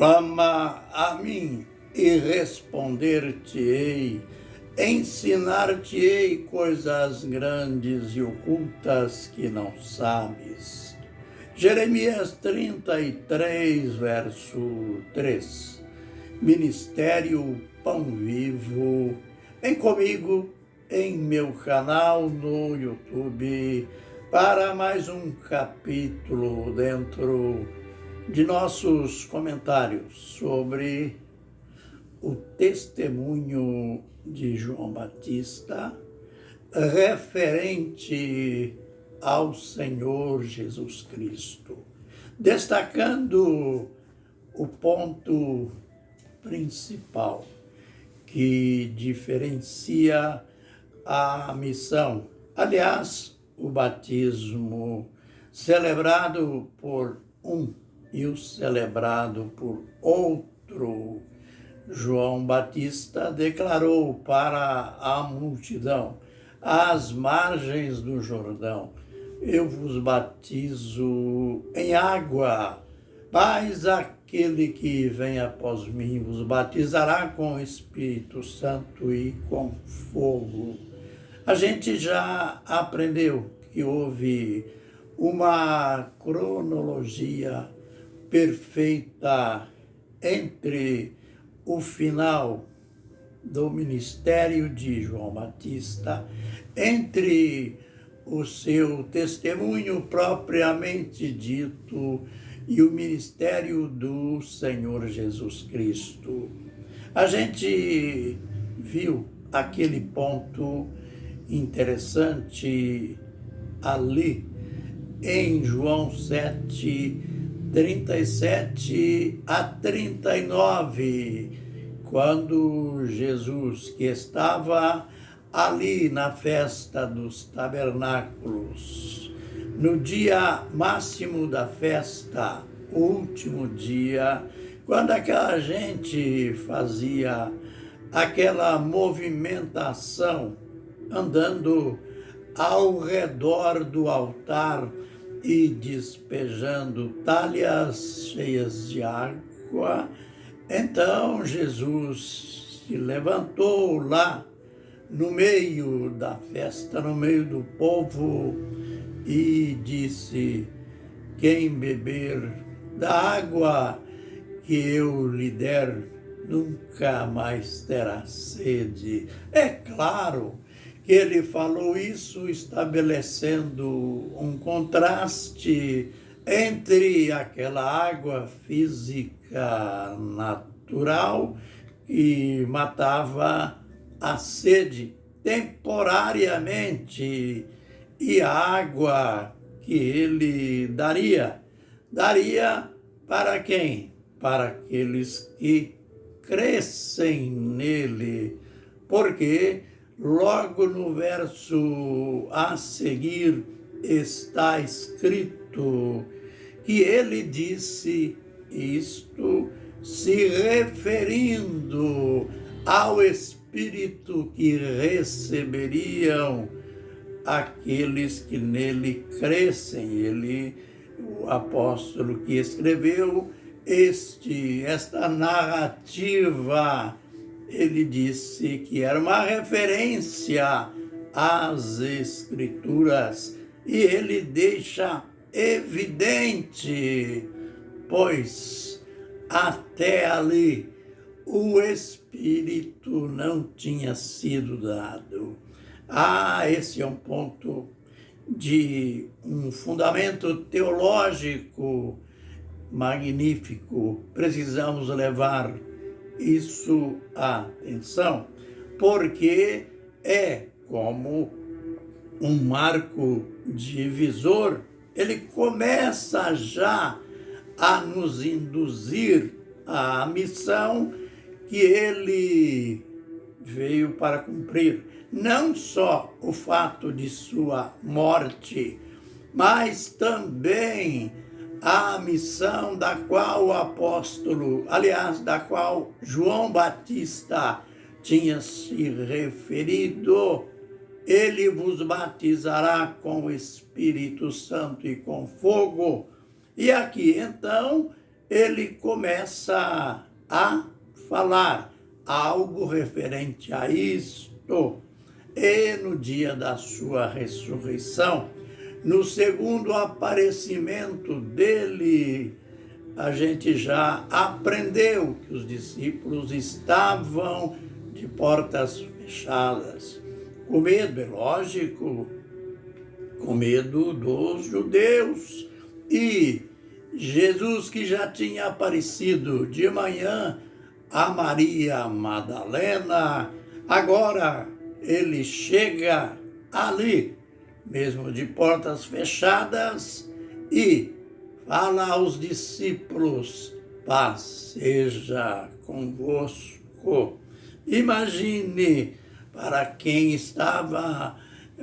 Clama a mim e responder-te-ei, ensinar-te-ei coisas grandes e ocultas que não sabes. Jeremias 33, verso 3. Ministério Pão Vivo. Vem comigo em meu canal no YouTube para mais um capítulo dentro de nossos comentários sobre o testemunho de João Batista referente ao Senhor Jesus Cristo, destacando o ponto principal que diferencia a missão. Aliás, o batismo celebrado por um e o celebrado por outro. João Batista declarou para a multidão, às margens do Jordão: eu vos batizo em água, mas aquele que vem após mim vos batizará com o Espírito Santo e com fogo. A gente já aprendeu que houve uma cronologia perfeita entre o final do ministério de João Batista, entre o seu testemunho propriamente dito e o ministério do Senhor Jesus Cristo. A gente viu aquele ponto interessante ali em João 7, 37 a 39, quando Jesus, que estava ali na festa dos tabernáculos, no dia máximo da festa, o último dia, quando aquela gente fazia aquela movimentação, andando ao redor do altar e despejando talhas cheias de água, então Jesus se levantou lá no meio da festa, no meio do povo, e disse: quem beber da água que eu lhe der, nunca mais terá sede. É claro que ele falou isso estabelecendo um contraste entre aquela água física natural que matava a sede temporariamente e a água que ele daria para quem? Para aqueles que crescem nele, porque logo no verso a seguir está escrito que ele disse isto se referindo ao Espírito que receberiam aqueles que nele crescem. Ele, o apóstolo que escreveu esta narrativa, ele disse que era uma referência às Escrituras, e ele deixa evidente, pois até ali o Espírito não tinha sido dado. Esse é um ponto de um fundamento teológico magnífico. Precisamos levar isso à atenção, porque é como um marco divisor. Ele começa já a nos induzir à missão que ele veio para cumprir. Não só o fato de sua morte, mas também a missão da qual o apóstolo, aliás, da qual João Batista tinha se referido: ele vos batizará com o Espírito Santo e com fogo. E aqui, então, ele começa a falar algo referente a isto. E no dia da sua ressurreição, no segundo aparecimento dele, a gente já aprendeu que os discípulos estavam de portas fechadas. Com medo, é lógico, com medo dos judeus. E Jesus, que já tinha aparecido de manhã a Maria Madalena, agora ele chega ali, mesmo de portas fechadas, e fala aos discípulos: paz seja convosco. Imagine, para quem estava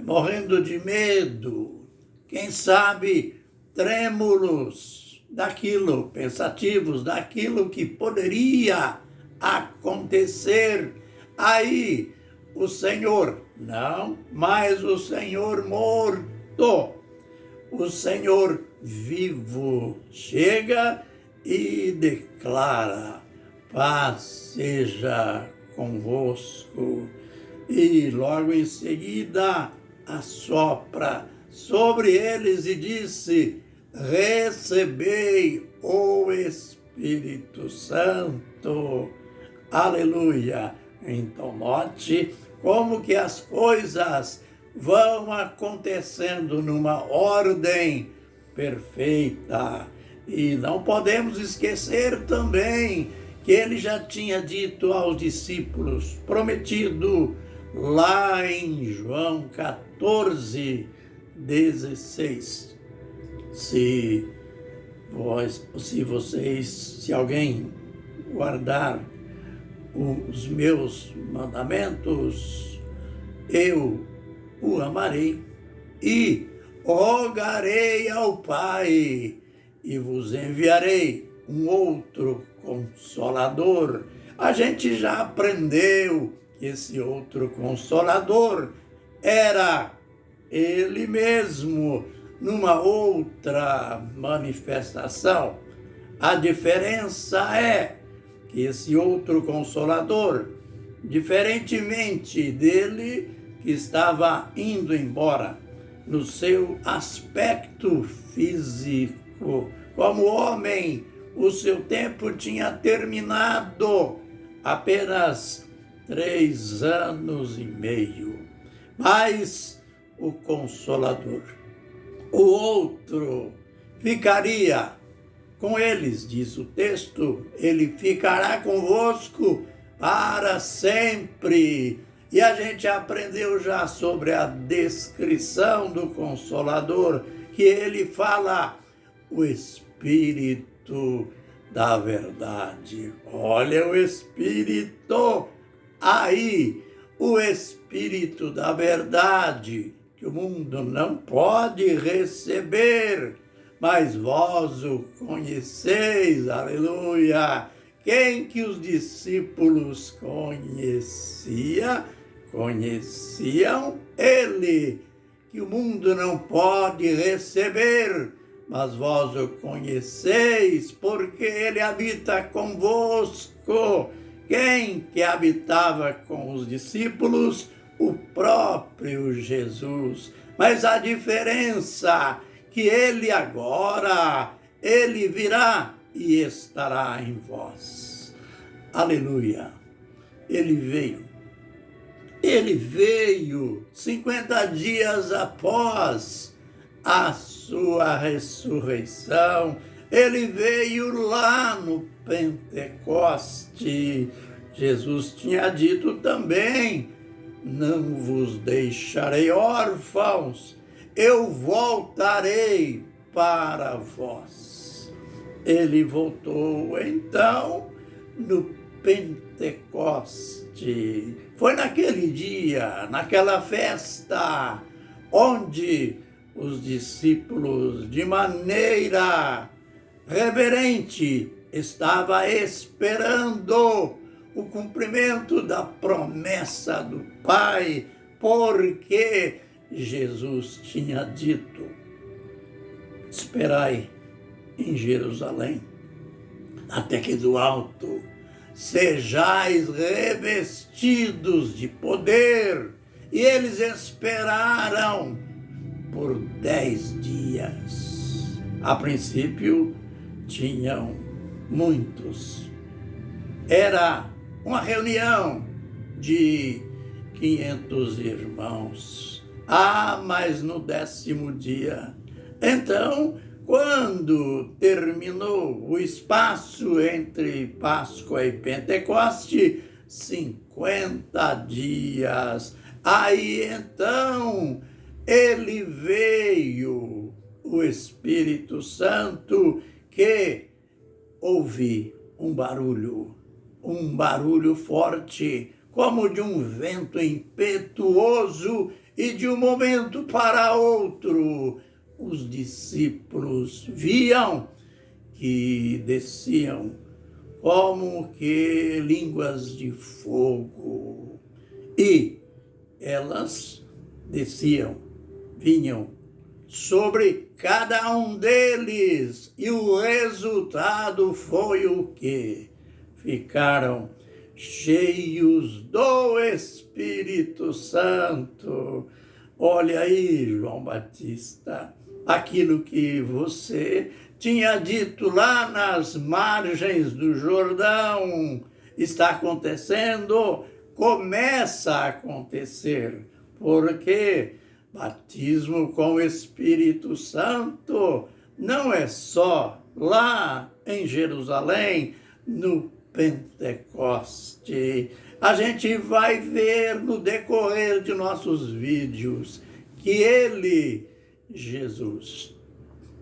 morrendo de medo, quem sabe trêmulos daquilo, pensativos daquilo que poderia acontecer. Aí o Senhor, não mais o Senhor morto, o Senhor vivo chega e declara: paz seja convosco. E logo em seguida assopra sobre eles e disse: recebei o Espírito Santo. Aleluia! Então note como que as coisas vão acontecendo numa ordem perfeita. E não podemos esquecer também que ele já tinha dito aos discípulos, prometido lá em João 14, 16. Se alguém guardar os meus mandamentos, eu o amarei e rogarei ao Pai e vos enviarei um outro Consolador. A gente já aprendeu que esse outro Consolador era ele mesmo, numa outra manifestação. A diferença é que esse outro Consolador, diferentemente dele que estava indo embora no seu aspecto físico, como homem, o seu tempo tinha terminado, apenas 3 anos e meio. Mas o Consolador, o outro, ficaria com eles, diz o texto, ele ficará convosco para sempre. E a gente aprendeu já sobre a descrição do Consolador, que ele fala: o Espírito da verdade. Olha o Espírito aí, o Espírito da verdade, que o mundo não pode receber, mas vós o conheceis, aleluia. Quem que os discípulos conheciam ele, que o mundo não pode receber, mas vós o conheceis, porque ele habita convosco. Quem que habitava com os discípulos? O próprio Jesus. Mas a diferença que ele agora, ele virá e estará em vós. Aleluia. Ele veio 50 dias após a sua ressurreição. Ele veio lá no Pentecoste. Jesus tinha dito também: não vos deixarei órfãos, eu voltarei para vós. Ele voltou então no Pentecoste. Foi naquele dia, naquela festa, onde os discípulos, de maneira reverente, estavam esperando o cumprimento da promessa do Pai, porque Jesus tinha dito: esperai em Jerusalém, até que do alto sejais revestidos de poder. E eles esperaram por 10 dias. A princípio, tinham muitos. Era uma reunião de 500 irmãos. Mas no 10º dia, então, quando terminou o espaço entre Páscoa e Pentecoste, 50 dias. Aí então ele veio, o Espírito Santo, que ouvi um barulho forte, como de um vento impetuoso, e de um momento para outro, os discípulos viam que desciam como que línguas de fogo. E elas desciam, vinham sobre cada um deles. E o resultado foi o quê? Ficaram cheios do Espírito Santo. Olha aí, João Batista, aquilo que você tinha dito lá nas margens do Jordão está acontecendo, começa a acontecer, porque batismo com o Espírito Santo não é só lá em Jerusalém, no Pentecoste. A gente vai ver no decorrer de nossos vídeos que ele, Jesus,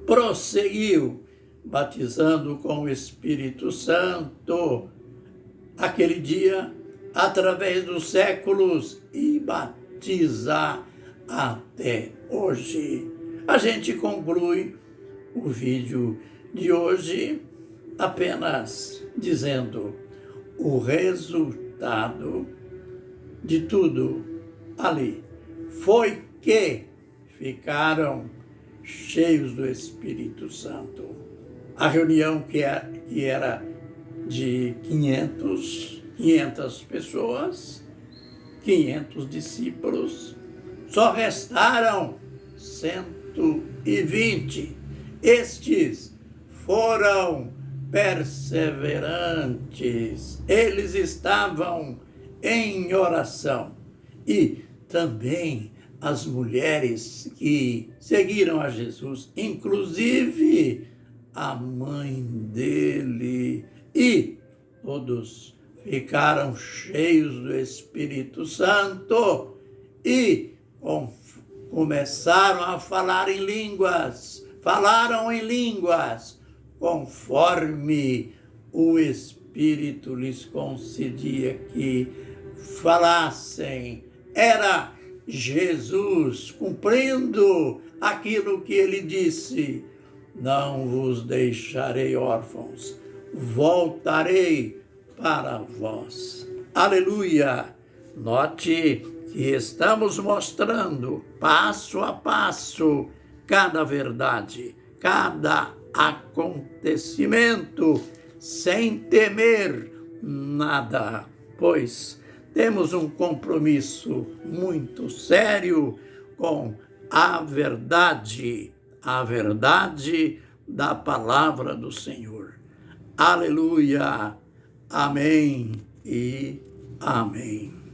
prosseguiu batizando com o Espírito Santo aquele dia, através dos séculos, e batiza até hoje. A gente conclui o vídeo de hoje apenas dizendo o resultado de tudo ali foi que ficaram cheios do Espírito Santo. A reunião que era de 500 pessoas, 500 discípulos, só restaram 120. Estes foram perseverantes, eles estavam em oração. E também as mulheres que seguiram a Jesus, inclusive a mãe dele, e todos ficaram cheios do Espírito Santo e começaram a falar em línguas, falaram em línguas, conforme o Espírito lhes concedia que falassem. Era Jesus cumprindo aquilo que ele disse: não vos deixarei órfãos, voltarei para vós. Aleluia! Note que estamos mostrando passo a passo cada verdade, cada acontecimento, sem temer nada, pois temos um compromisso muito sério com a verdade da palavra do Senhor. Aleluia, amém e amém.